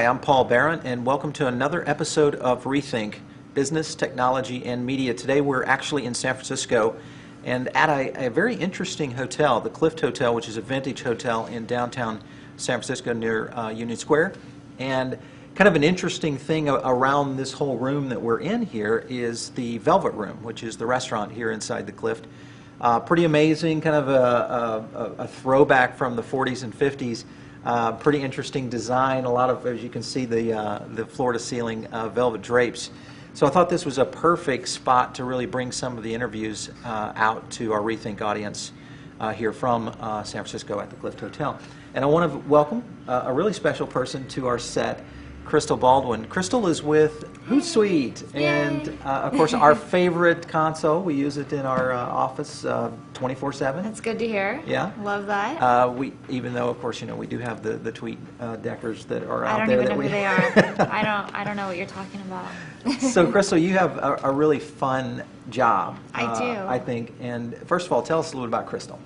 Hi, I'm Paul Barron, and welcome to another episode of Rethink, Business, Technology, and Media. Today we're actually in San Francisco and at a very interesting hotel, the Clift Hotel, which is a vintage hotel in downtown San Francisco near Union Square. And kind of an interesting thing around this whole room that we're in here is the Velvet Room, which is the restaurant here inside the Clift. Pretty amazing, kind of a throwback from the 40s and 50s. Pretty interesting design. A lot of, as you can see, the floor-to-ceiling velvet drapes. So I thought this was a perfect spot to really bring some of the interviews out to our Rethink audience here from San Francisco at the Clift Hotel. And I want to welcome a really special person to our set, Crystal Baldwin. Crystal is with Hootsuite, and of course our favorite console. We use it in our office 24/7. That's good to hear. Yeah, love that. Even though of course we do have the tweet deckers that are out I don't there. even know who they are. I don't know what you're talking about. So Crystal, you have a really fun job. I do. I think. And first of all, tell us a little bit about Crystal.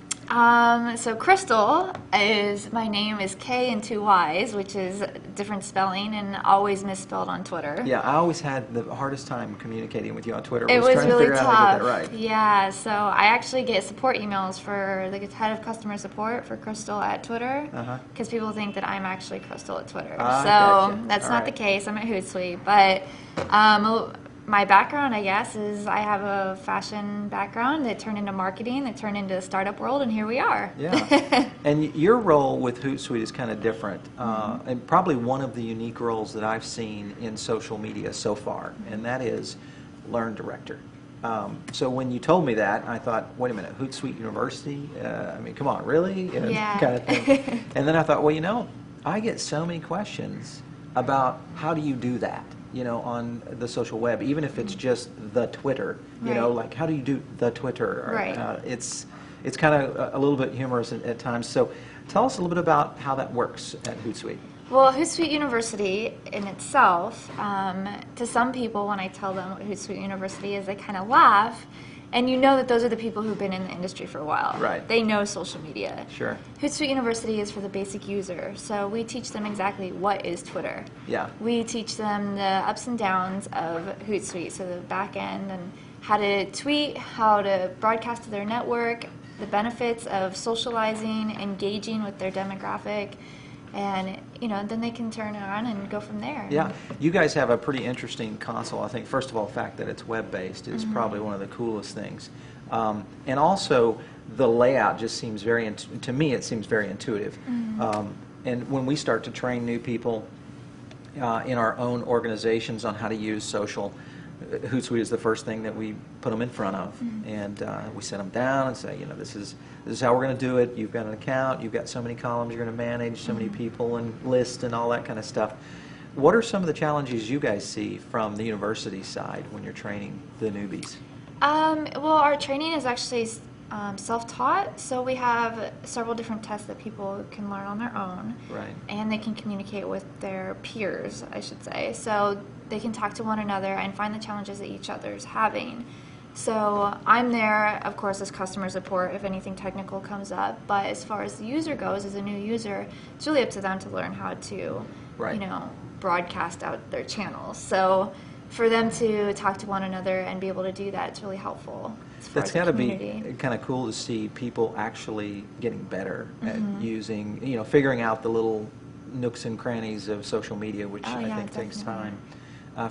So Crystal my name is K and 2 Y's, which is different spelling and always misspelled on Twitter. Yeah, I always had the hardest time communicating with you on Twitter. It was trying really to figure tough. out how to get that right. Yeah, so I actually get support emails for the head of customer support for Crystal at Twitter, because people think that I'm actually Crystal at Twitter. Gotcha. That's All not right. the case. I'm at Hootsuite, but my background, I guess, is I have a fashion background that turned into marketing, that turned into the startup world, and here we are. Yeah. And your role with Hootsuite is kind of different, and probably one of the unique roles that I've seen in social media so far, and that is Learn Director. So when you told me that, I thought, wait a minute, Hootsuite University? I mean, come on, really? Yeah. Kind of thing. And then I thought, well, I get so many questions about how do you do that? On the social web, even if it's just the Twitter, like how do you do the Twitter? Right. It's kind of a little bit humorous at times. So tell us a little bit about how that works at Hootsuite. Well, Hootsuite University in itself, to some people when I tell them what Hootsuite University is, they kind of laugh. And you know that those are the people who've been in the industry for a while. Right. They know social media. Sure. Hootsuite University is for the basic user. So we teach them exactly what is Twitter. Yeah. We teach them the ups and downs of Hootsuite, so the back end and how to tweet, how to broadcast to their network, the benefits of socializing, engaging with their demographic, and then they can turn it on and go from there. Yeah, you guys have a pretty interesting console. I think first of all, the fact that it's web-based is probably one of the coolest things, and also the layout just seems to me it seems very intuitive. And when we start to train new people in our own organizations on how to use social, Hootsuite is the first thing that we put them in front of, and we sit them down and say, this is how we're going to do it. You've got an account, you've got so many columns you're going to manage, so many people and lists and all that kind of stuff. What are some of the challenges you guys see from the university side when you're training the newbies? Well, our training is actually self-taught, so we have several different tests that people can learn on their own. Right. And they can communicate with their peers, I should say. So they can talk to one another and find the challenges that each other's having. So I'm there, of course, as customer support if anything technical comes up. But as far as the user goes, as a new user, it's really up to them to learn how to, broadcast out their channels. So for them to talk to one another and be able to do that, it's really helpful. That's got to be kind of cool to see people actually getting better at using, figuring out the little nooks and crannies of social media, which I think takes time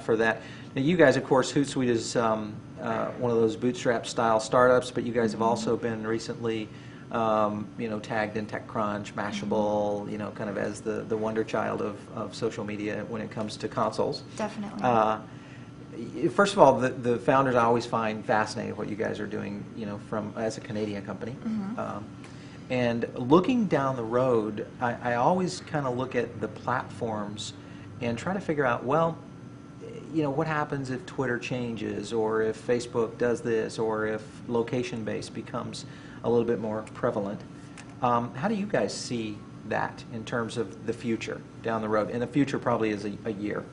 for that. Now, you guys, of course, Hootsuite is one of those bootstrap style startups, but you guys have also been recently tagged in TechCrunch, Mashable, kind of as the wonder child of social media when it comes to consoles. Definitely. First of all, the founders I always find fascinating what you guys are doing, as a Canadian company. And looking down the road, I always kind of look at the platforms and try to figure out, what happens if Twitter changes, or if Facebook does this, or if location-based becomes a little bit more prevalent. How do you guys see that in terms of the future down the road? And the future probably is a year.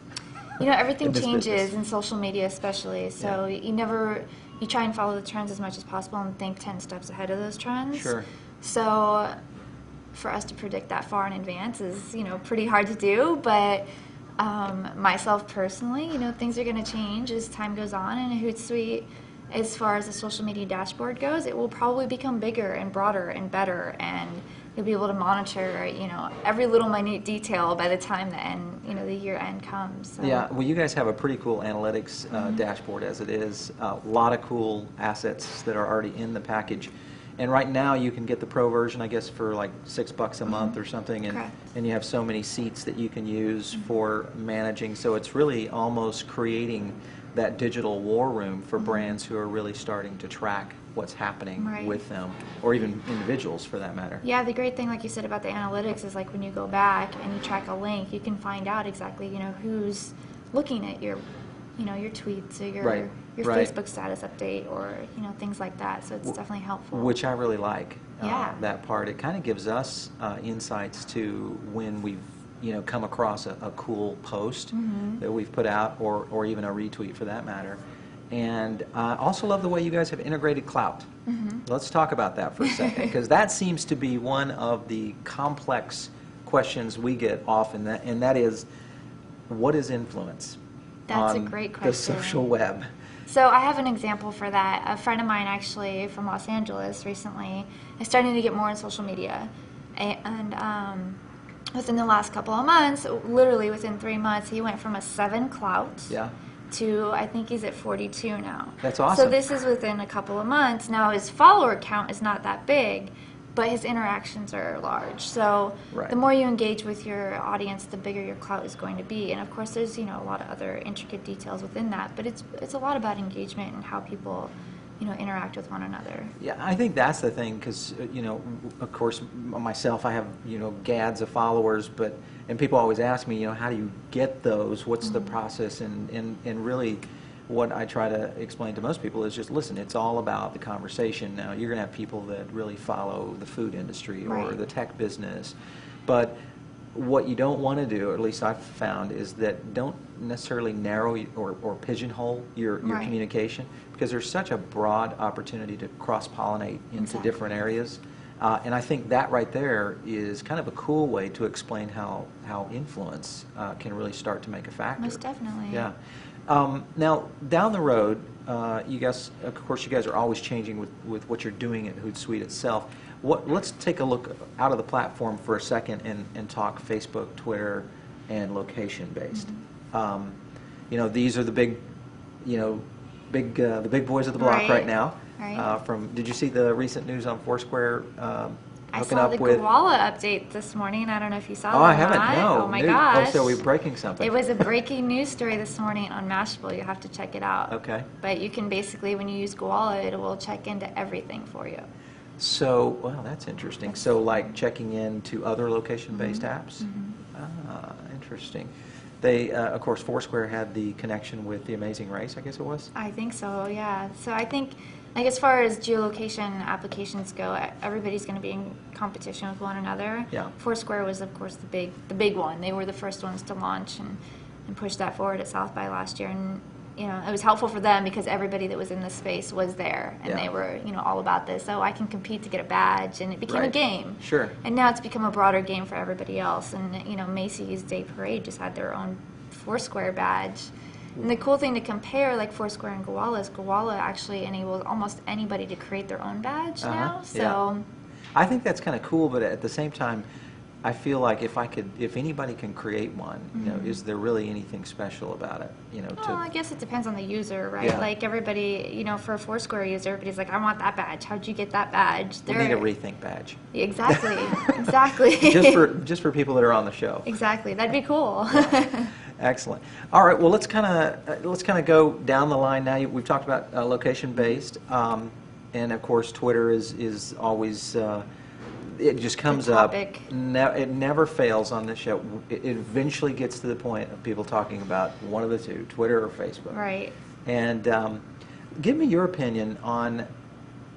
Everything changes in social media especially, so you try and follow the trends as much as possible and think 10 steps ahead of those trends. Sure. So for us to predict that far in advance is, pretty hard to do, but Myself personally, things are going to change as time goes on, and Hootsuite, as far as the social media dashboard goes, it will probably become bigger and broader and better, and you'll be able to monitor, every little minute detail by the time the end, the year end comes. So. Yeah, well, you guys have a pretty cool analytics dashboard as it is. A lot of cool assets that are already in the package. And right now you can get the pro version, I guess, for like $6 a month or something, and you have so many seats that you can use for managing. So it's really almost creating that digital war room for brands who are really starting to track what's happening with them, or even individuals for that matter. Yeah, the great thing, like you said, about the analytics is like when you go back and you track a link, you can find out exactly, who's looking at your your tweets or your Facebook status update, or things like that. So it's definitely helpful. Which I really like. That part. It kind of gives us insights to when we've come across a cool post that we've put out, or even a retweet for that matter. And I also love the way you guys have integrated clout. Let's talk about that for a second, because that seems to be one of the complex questions we get often, and that is, what is influence? That's a great question. The social web. So I have an example for that. A friend of mine, actually from Los Angeles recently, is starting to get more in social media, and within the last couple of months, literally within 3 months, he went from a 7 clout to, I think he's at 42 now. That's awesome. So this is within a couple of months. Now his follower count is not that big, but his interactions are large. So the more you engage with your audience, the bigger your clout is going to be. And of course, there's a lot of other intricate details within that, but it's a lot about engagement and how people interact with one another. Yeah, I think that's the thing, because of course myself, I have gads of followers, and people always ask me, how do you get those? What's the process? And really, what I try to explain to most people is just, listen, it's all about the conversation. Now, you're going to have people that really follow the food industry or the tech business, but what you don't want to do, or at least I've found, is that don't necessarily narrow or pigeonhole your communication, because there's such a broad opportunity to cross-pollinate into different areas. And I think that right there is kind of a cool way to explain how influence can really start to make a factor. Most definitely. Yeah. Now, down the road, you guys, of course, you guys are always changing with what you're doing at Hootsuite itself. Let's take a look out of the platform for a second and talk Facebook, Twitter, and location-based. These are the big, the big boys of the block right now. Did you see the recent news on Foursquare? I saw the Koala update this morning. I don't know if you saw that. Oh, I haven't. No. Oh my gosh. Oh, so we're breaking something. It was a breaking news story this morning on Mashable. You have to check it out. Okay. But you can basically, when you use Koala, it will check into everything for you. So, well, that's interesting. So, like checking into other location-based apps? Interesting. They, of course, Foursquare had the connection with The Amazing Race, I guess it was? I think so, yeah. So I think, like, as far as geolocation applications go, everybody's going to be in competition with one another. Yeah. Foursquare was, of course, the big one. They were the first ones to launch and push that forward at South by last year. And it was helpful for them because everybody that was in this space was there, and they were all about this. So I can compete to get a badge, and it became a game. Sure. And now it's become a broader game for everybody else. And Macy's Day Parade just had their own Foursquare badge. And the cool thing to compare, like Foursquare and Koala, is Koala actually enables almost anybody to create their own badge now. So I think that's kind of cool, but at the same time, I feel like if anybody can create one, is there really anything special about it? Well, I guess it depends on the user, right? Yeah. Like everybody, for a Foursquare user, everybody's like, I want that badge. How'd you get that badge? We need a Rethink badge. Exactly, exactly. just for people that are on the show. Exactly, that'd be cool. Excellent. All right. Well, let's kind of go down the line now. We've talked about location based, and of course, Twitter is always. It just comes up. It never fails on this show. It eventually gets to the point of people talking about one of the two, Twitter or Facebook. Right. And give me your opinion on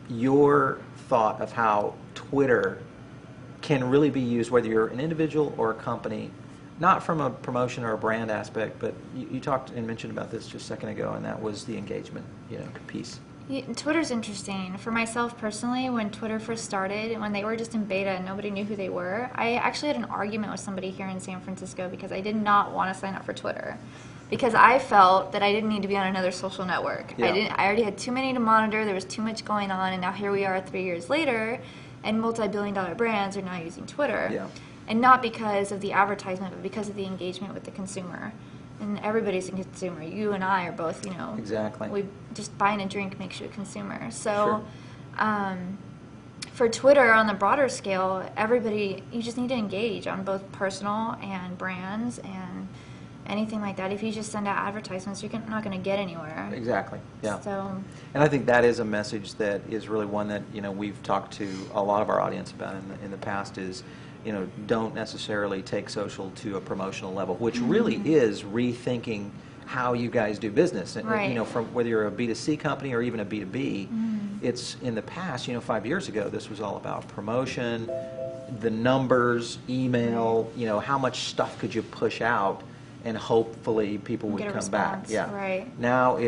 your thought of how Twitter can really be used, whether you're an individual or a company, not from a promotion or a brand aspect, but you talked and mentioned about this just a second ago, and that was the engagement piece. Twitter's interesting. For myself personally, when Twitter first started, when they were just in beta and nobody knew who they were, I actually had an argument with somebody here in San Francisco because I did not want to sign up for Twitter. Because I felt that I didn't need to be on another social network. Yeah. I already had too many to monitor, there was too much going on, and now here we are 3 years later, and multi-billion-dollar brands are now using Twitter. Yeah. And not because of the advertisement, but because of the engagement with the consumer. And everybody's a consumer. You and I are both, Exactly. We just buying a drink makes you a consumer. So, Sure. For Twitter on the broader scale, you just need to engage on both personal and brands and anything like that. If you just send out advertisements, you're not going to get anywhere. Exactly. Yeah. So, and I think that is a message that is really one that we've talked to a lot of our audience about in the past is. Don't necessarily take social to a promotional level, which really is rethinking how you guys do business. And, right. From whether you're a B2C company or even a B2B, it's in the past, 5 years ago, this was all about promotion, the numbers, email, how much stuff could you push out and hopefully people would come back. Yeah. Right. Now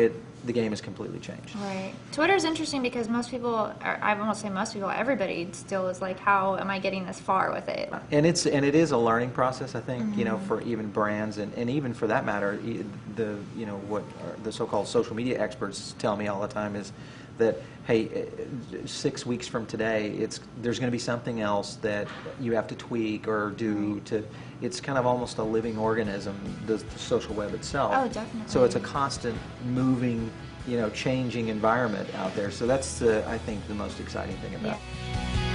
the game has completely changed. Right. Twitter's interesting because most people, or I won't say most people, everybody still is like, how am I getting this far with it? And it is a learning process, I think, for even brands and even for that matter, what the so-called social media experts tell me all the time is that, hey, 6 weeks from today, there's going to be something else that you have to tweak or do to. It's kind of almost a living organism, the social web itself. Oh, definitely. So it's a constant moving, changing environment out there. So that's I think the most exciting thing about it. Yeah.